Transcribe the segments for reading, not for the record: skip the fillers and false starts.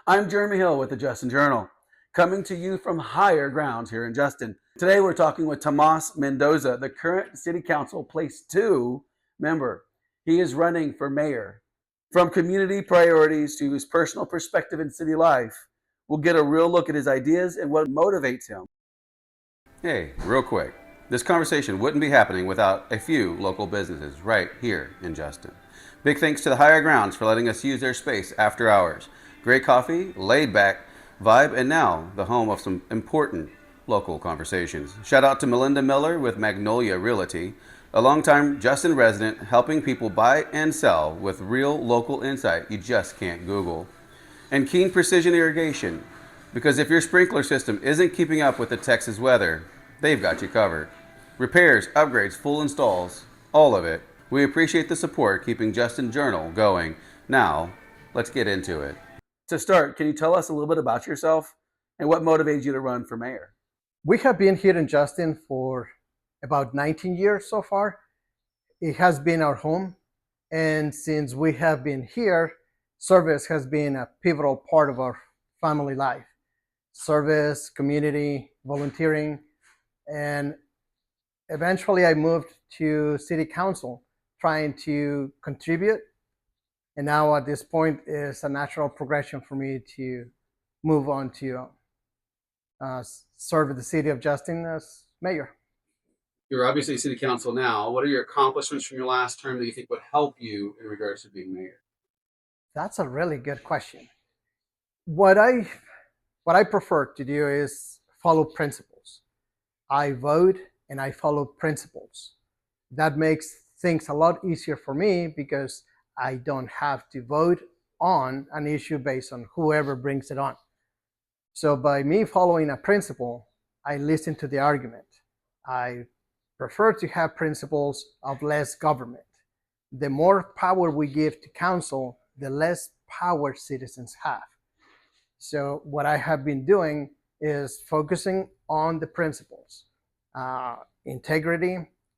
I'm Jeremy Hill with the Justin Journal, coming to you from higher grounds here in Justin. Today we're talking with Tomas Mendoza, the current City Council Place 2 member. He is running for mayor. From community priorities to his personal perspective in city life, we'll get a real look at his ideas and what motivates him. Hey, real quick. This conversation wouldn't be happening without a few local businesses right here in Justin. Big thanks to the Higher Grounds for letting us use their space after hours. Great coffee, laid back vibe, and now the home of some important local conversations. Shout out to Melinda Miller with Magnolia Realty, a longtime Justin resident helping people buy and sell with real local insight you just can't Google. And Keen Precision Irrigation, because if your sprinkler system isn't keeping up with the Texas weather, they've got you covered. Repairs, upgrades, full installs, all of it. We appreciate the support keeping Justin Journal going. Now, let's get into it. To start, can you tell us a little bit about yourself and what motivated you to run for mayor? We have been here in Justin for about 19 years so far. It has been our home. And since we have been here, service has been a pivotal part of our family life. Service, community, volunteering. And eventually I moved to city council trying to contribute. And now at this point, it's a natural progression for me to move on to serve the city of Justin as mayor. You're obviously city council now. What are your accomplishments from your last term that you think would help you in regards to being mayor? That's a really good question. What I prefer to do is follow principles. I vote and I follow principles. That makes things a lot easier for me because I don't have to vote on an issue based on whoever brings it on. So by me following a principle, I listen to the argument. I prefer to have principles of less government. The more power we give to council, the less power citizens have. So what I have been doing is focusing on the principles, integrity,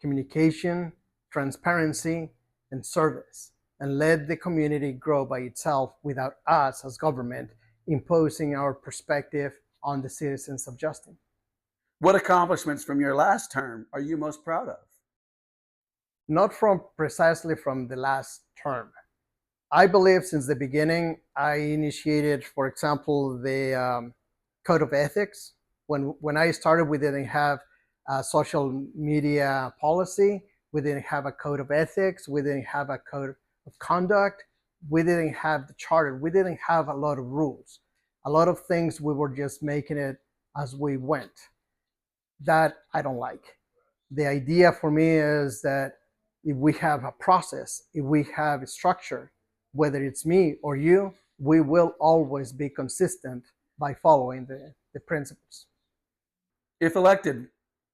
communication, transparency, and service, and let the community grow by itself without us as government imposing our perspective on the citizens of Justin. What accomplishments from your last term are you most proud of? Not precisely from the last term. I believe since the beginning, I initiated, for example, the code of ethics. When I started, we didn't have a social media policy. We didn't have a code of ethics. We didn't have a code of conduct. We didn't have the charter. We didn't have a lot of rules. A lot of things we were just making it as we went. That I don't like. The idea for me is that if we have a process, if we have a structure, whether it's me or you, we will always be consistent by following the principles. If elected,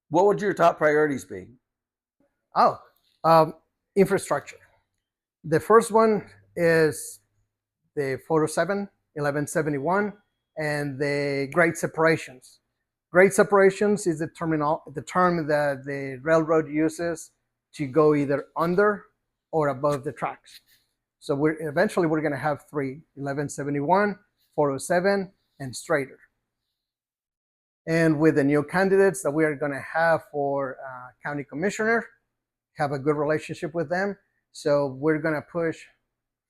what would your top priorities be? Oh, infrastructure. The first one is the 407, 1171, and the grade separations. Grade separations is the term that the railroad uses to go either under or above the tracks. So eventually we're going to have three: 1171, 407, and straighter. And with the new candidates that we are going to have for county commissioner, have a good relationship with them. So we're going to push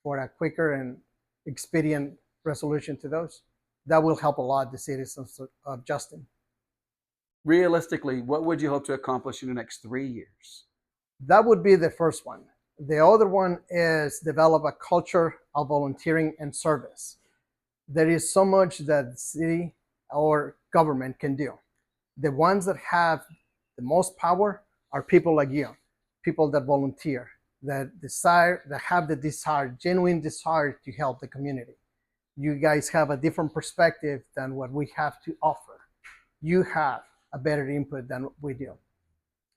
for a quicker and expedient resolution to those. That will help a lot the citizens of Justin. Realistically, what would you hope to accomplish in the next 3 years? That would be the first one. The other one is develop a culture of volunteering and service. There is so much that the city or government can do. The ones that have the most power are people like you, people that volunteer, that have the desire, genuine desire to help the community. You guys have a different perspective than what we have to offer. You have a better input than we do.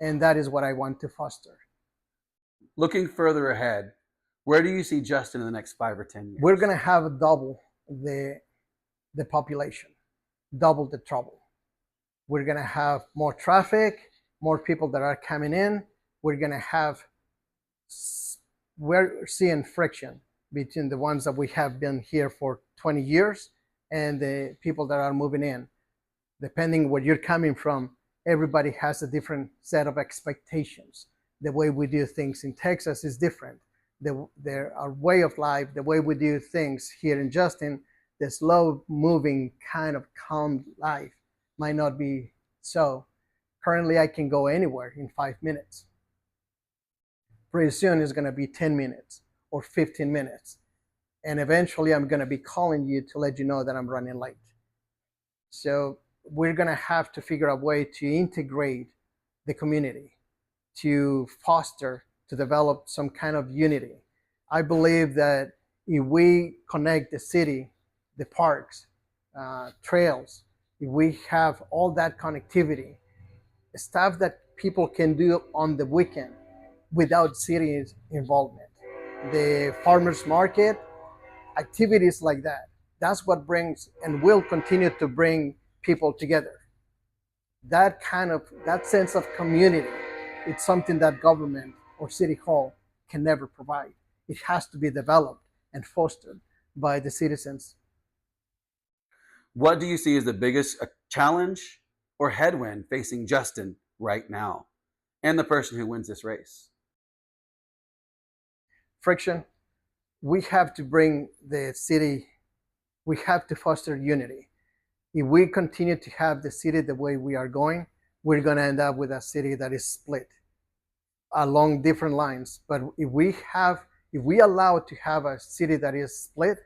And that is what I want to foster. Looking further ahead, where do you see Justin in the next 5 or 10 years? We're going to have double the population, double the trouble. We're going to have more traffic, more people that are coming in. We're seeing friction between the ones that we have been here for 20 years and the people that are moving in. Depending where you're coming from, everybody has a different set of expectations. The way we do things in Texas is different. Our way of life, the way we do things here in Justin, the slow moving kind of calm life might not be so. Currently, I can go anywhere in 5 minutes. Pretty soon it's going to be 10 minutes or 15 minutes. And eventually I'm going to be calling you to let you know that I'm running late. So we're going to have to figure out a way to integrate the community, to foster, to develop some kind of unity. I believe that if we connect the city, the parks, trails, if we have all that connectivity, stuff that people can do on the weekend without city involvement, the farmers market, activities like that, that's what brings and will continue to bring people together. That sense of community, it's something that government or city hall can never provide. It has to be developed and fostered by the citizens. What do you see as the biggest challenge or headwind facing Justin right now and the person who wins this race? Friction. We have to bring the city, we have to foster unity. If we continue to have the city the way we are going, we're going to end up with a city that is split along different lines. But if we allow to have a city that is split,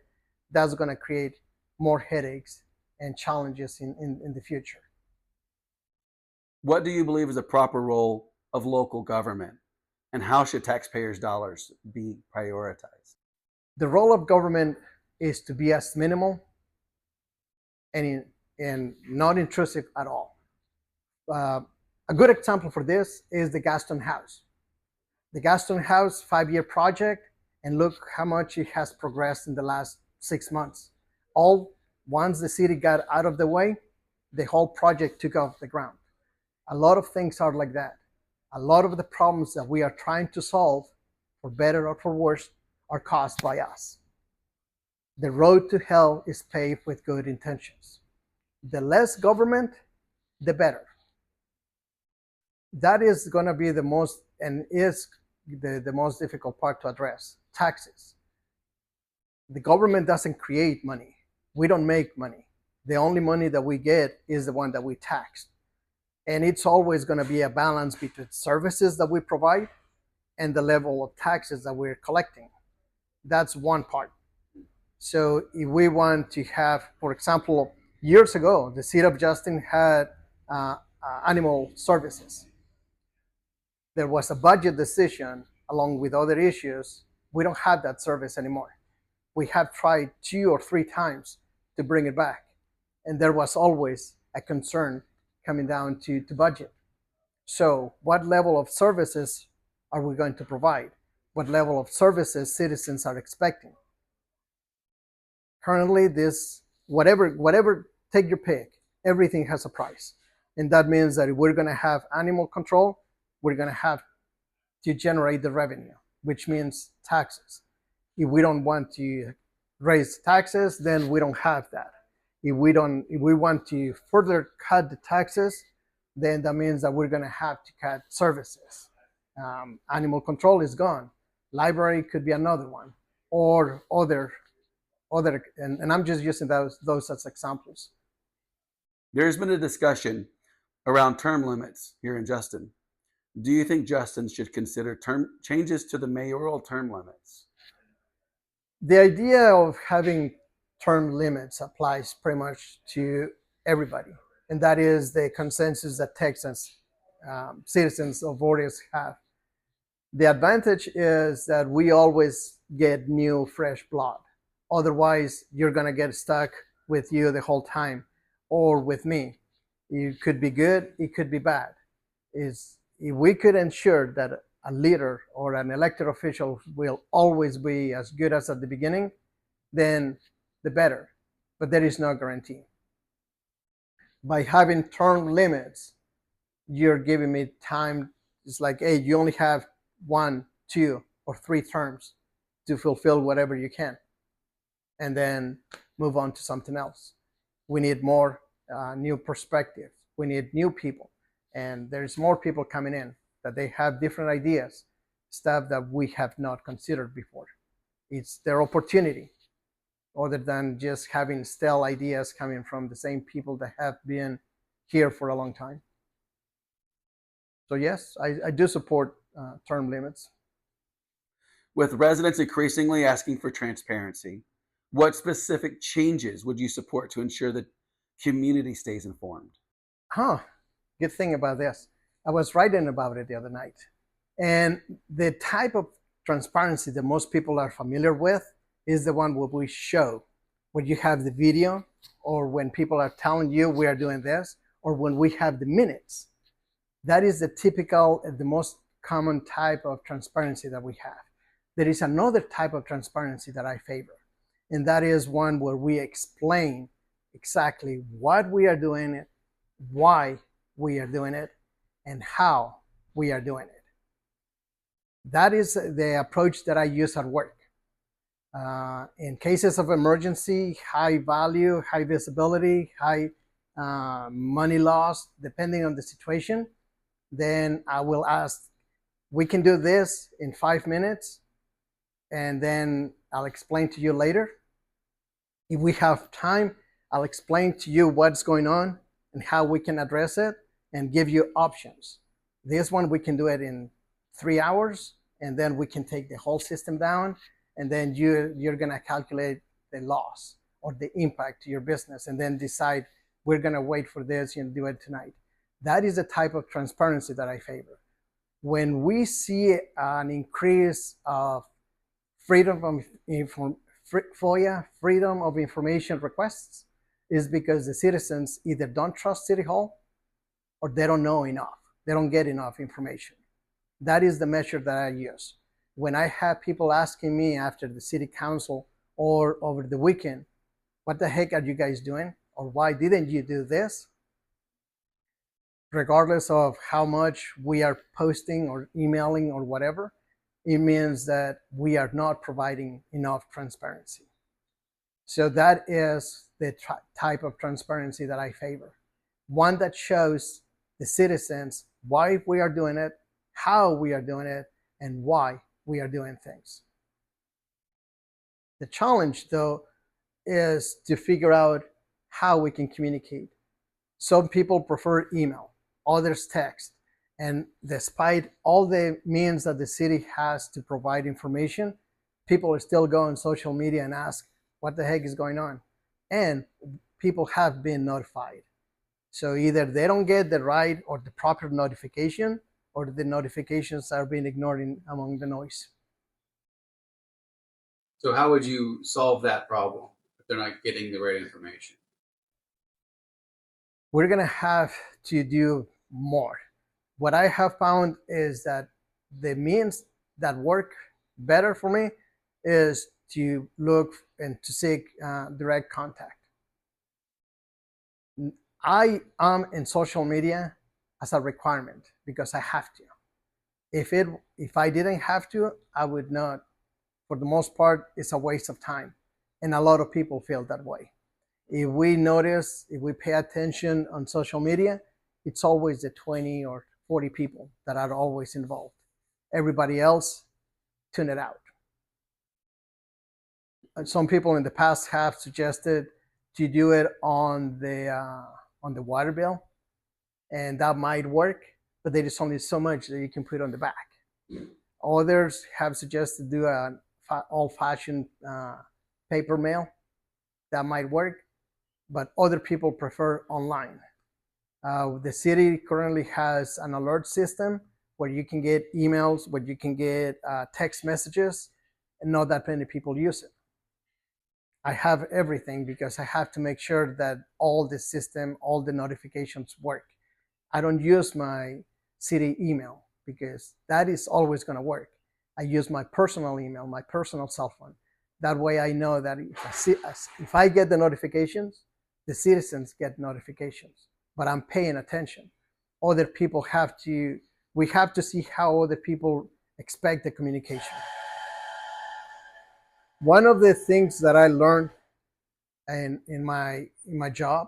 that's going to create more headaches and challenges in the future. What do you believe is the proper role of local government, and how should taxpayers' dollars be prioritized? The role of government is to be as minimal and not intrusive at all. A good example for this is the Gaston House. The Gaston House 5-year project, and look how much it has progressed in the last 6 months. All once the city got out of the way, the whole project took off the ground. A lot of things are like that. A lot of the problems that we are trying to solve, for better or for worse, are caused by us. The road to hell is paved with good intentions. The less government, the better. That is going to be the most, and is the most difficult part to address. Taxes. The government doesn't create money. We don't make money. The only money that we get is the one that we tax. And it's always going to be a balance between services that we provide and the level of taxes that we're collecting. That's one part. So if we want to have, for example, years ago, the city of Justin had animal services. There was a budget decision along with other issues. We don't have that service anymore. We have tried 2 or 3 times to bring it back. And there was always a concern coming down to budget. So what level of services are we going to provide? What level of services citizens are expecting? Currently, whatever, take your pick, everything has a price. And that means that if we're going to have animal control, we're going to have to generate the revenue, which means taxes. If we don't want to raise taxes, then we don't have that. If we want to further cut the taxes, then that means that we're going to have to cut services. Animal control is gone. Library could be another one, or other, and I'm just using those as examples. There's been a discussion around term limits here in Justin. Do you think Justin should consider changes to the mayoral term limits? The idea of having term limits applies pretty much to everybody, and that is the consensus that Texans, citizens of Bordeaux have. The advantage is that we always get new, fresh blood. Otherwise, you're going to get stuck with you the whole time, or with me. It could be good, it could be bad. If we could ensure that a leader or an elected official will always be as good as at the beginning, then the better. But there is no guarantee. By having term limits, you're giving me time. It's like, hey, you only have 1, 2, or 3 terms to fulfill whatever you can, and then move on to something else. We need more new perspectives. We need new people. And there's more people coming in that they have different ideas, stuff that we have not considered before. It's their opportunity, other than just having stale ideas coming from the same people that have been here for a long time. So yes, I do support term limits. With residents increasingly asking for transparency, what specific changes would you support to ensure the community stays informed? Huh, good thing about this. I was writing about it the other night. And the type of transparency that most people are familiar with is the one where we show, when you have the video, or when people are telling you we are doing this, or when we have the minutes. That is the typical, the most common type of transparency that we have. There is another type of transparency that I favor, and that is one where we explain exactly what we are doing, why we are doing it, and how we are doing it. That is the approach that I use at work. In cases of emergency, high value, high visibility, high money loss, depending on the situation, then I will ask, we can do this in 5 minutes, and then I'll explain to you later. If we have time, I'll explain to you what's going on and how we can address it and give you options. This one, we can do it in 3 hours, and then we can take the whole system down, and then you're going to calculate the loss or the impact to your business, and then decide, we're going to wait for this and do it tonight. That is the type of transparency that I favor. When we see an increase of freedom of FOIA, freedom of information requests, is because the citizens either don't trust City Hall or they don't know enough. They don't get enough information. That is the measure that I use. When I have people asking me after the city council or over the weekend, what the heck are you guys doing? Or why didn't you do this? Regardless of how much we are posting or emailing or whatever, it means that we are not providing enough transparency. So that is the type of transparency that I favor. One that shows the citizens why we are doing it, how we are doing it, and why we are doing things. The challenge, though, is to figure out how we can communicate. Some people prefer email, others text. And despite all the means that the city has to provide information, people still go on social media and ask, what the heck is going on? And people have been notified. So either they don't get the right or the proper notification, or the notifications are being ignored among the noise. So, how would you solve that problem if they're not getting the right information? We're going to have to do more. What I have found is that the means that work better for me is to look and to seek direct contact. I am in social media as a requirement because I have to. If I didn't have to, I would not. For the most part, it's a waste of time, and a lot of people feel that way. If we notice, if we pay attention on social media, it's always the 20 or 40 people that are always involved. Everybody else, tune it out. And some people in the past have suggested to do it on the water bill, and that might work, but there is only so much that you can put on the back. Others have suggested to do an old-fashioned paper mail. That might work, but other people prefer online. The city currently has an alert system where you can get emails, where you can get text messages, and not that many people use it. I have everything because I have to make sure that all the system, all the notifications work. I don't use my city email because that is always going to work. I use my personal email, my personal cell phone. That way I know that if I get the notifications, the citizens get notifications, but I'm paying attention. Other people we have to see how other people expect the communication. One of the things that I learned and in my job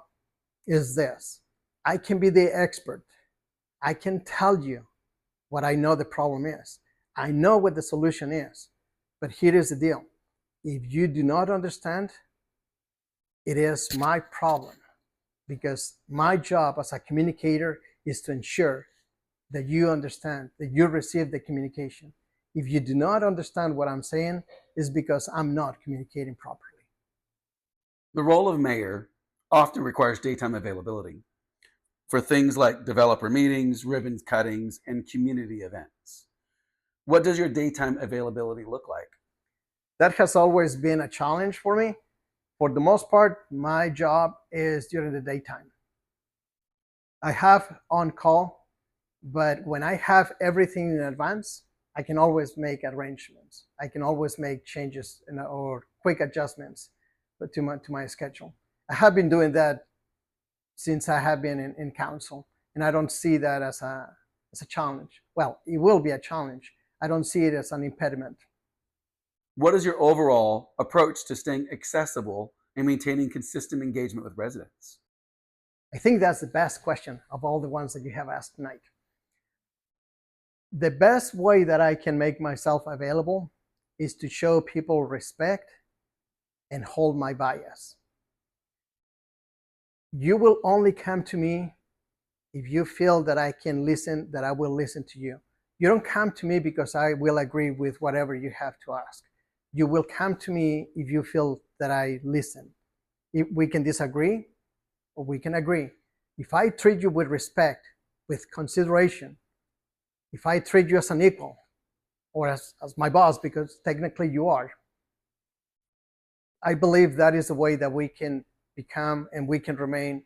is this: I can be the expert. I can tell you what I know the problem is. I know what the solution is. But here is the deal: if you do not understand, it is my problem, because my job as a communicator is to ensure that you understand, that you receive the communication. If you do not understand what I'm saying, it's because I'm not communicating properly. The role of mayor often requires daytime availability for things like developer meetings, ribbon cuttings, and community events. What does your daytime availability look like? That has always been a challenge for me. For the most part, my job is during the daytime. I have on call, but when I have everything in advance, I can always make arrangements. I can always make changes or quick adjustments to my schedule. I have been doing that since I have been in council, and I don't see that as a challenge. Well, it will be a challenge. I don't see it as an impediment. What is your overall approach to staying accessible and maintaining consistent engagement with residents? I think that's the best question of all the ones that you have asked tonight. The best way that I can make myself available is to show people respect and hold my bias. You will only come to me if you feel that I can listen, that I will listen to you. You don't come to me because I will agree with whatever you have to ask. You will come to me if you feel that I listen. If we can disagree or we can agree. If I treat you with respect, with consideration, if I treat you as an equal or as my boss, because technically you are, I believe that is the way that we can become and we can remain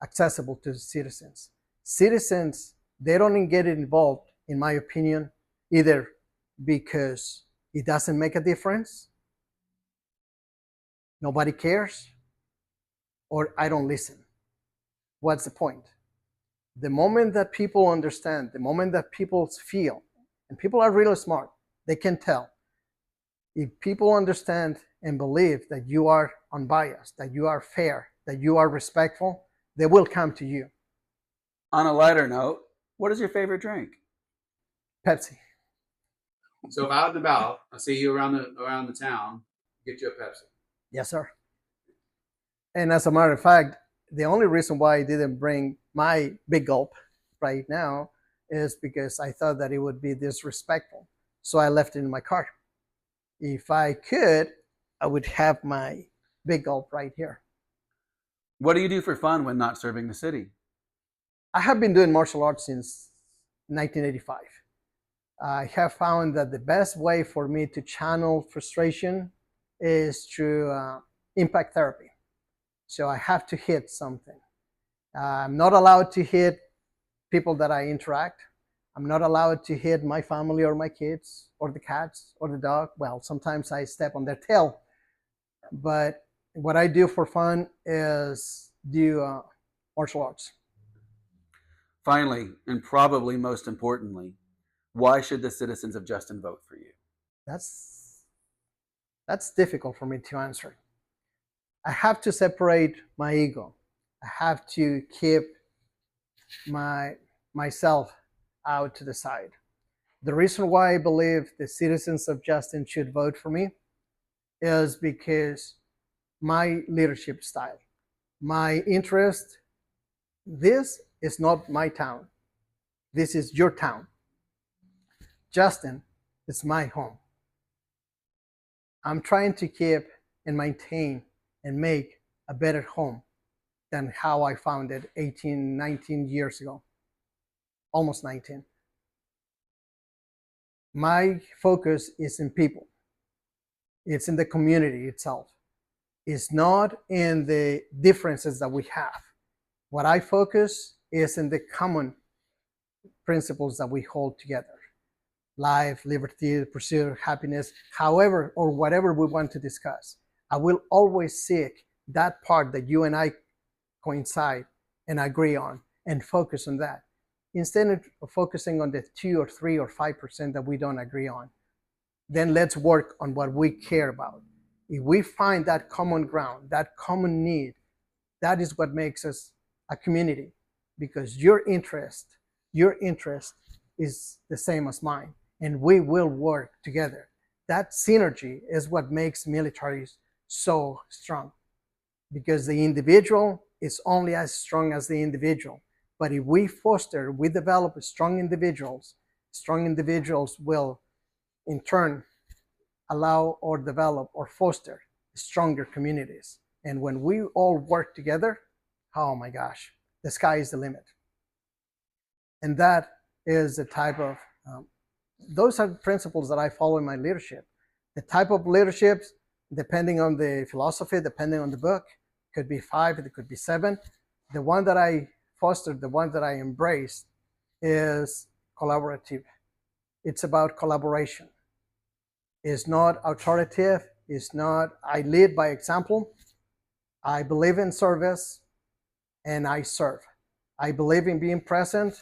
accessible to citizens. Citizens, they don't get involved, in my opinion, either because it doesn't make a difference, nobody cares, or I don't listen. What's the point? The moment that people understand, the moment that people feel, and people are really smart, they can tell. If people understand and believe that you are unbiased, that you are fair, that you are respectful, they will come to you. On a lighter note, what is your favorite drink? Pepsi. So if out and about, I see you around the town, get you a Pepsi. Yes, sir. And as a matter of fact, the only reason why I didn't bring my big gulp right now is because I thought that it would be disrespectful. So I left it in my car. If I could, I would have my big gulp right here. What do you do for fun when not serving the city? I have been doing martial arts since 1985. I have found that the best way for me to channel frustration is through impact therapy. So I have to hit something. I'm not allowed to hit people that I interact. I'm not allowed to hit my family or my kids or the cats or the dog. Well, sometimes I step on their tail. But what I do for fun is do martial arts. Finally, and probably most importantly, why should the citizens of Justin vote for you? That's that's difficult for me to answer. I have to separate my ego. I have to keep my myself out to the side. The reason why I believe the citizens of Justin should vote for me is because my leadership style, my interest. This is not my town. This is your town. Justin is my home. I'm trying to keep and maintain and make a better home than how I found it 18, 19 years ago, almost 19. My focus is in people. It's in the community itself. It's not in the differences that we have. What I focus is in the common principles that we hold together: life, liberty, the pursuit of happiness, however or whatever we want to discuss. I will always seek that part that you and I coincide and agree on and focus on that instead of focusing on the 2 or 3 or 5% that we don't agree on. Then let's work on what we care about. If we find that common ground, that common need, that is what makes us a community, because your interest is the same as mine, and we will work together. That synergy is what makes militaries so strong, because the individual is only as strong as the individual. But if we develop strong individuals will in turn allow or develop or foster stronger communities. And when we all work together, oh my gosh, the sky is the limit. And that is the type of, those are principles that I follow in my leadership. The type of leaderships, depending on the philosophy, depending on the book, could be 5, it could be 7. The one that I fostered, the one that I embraced is collaborative. It's about collaboration. It's not authoritative. It's not, I lead by example. I believe in service and I serve. I believe in being present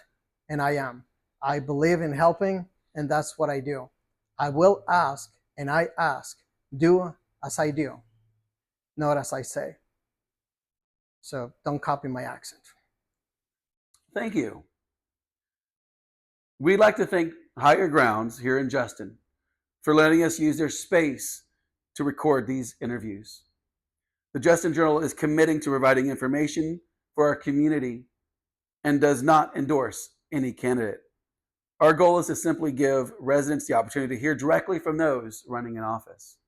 and I am. I believe in helping and that's what I do. I will ask and I ask. Do as I do, not as I say. So don't copy my accent. Thank you. We'd like to thank Higher Grounds here in Justin for letting us use their space to record these interviews. The Justin Journal is committing to providing information for our community and does not endorse any candidate. Our goal is to simply give residents the opportunity to hear directly from those running in office.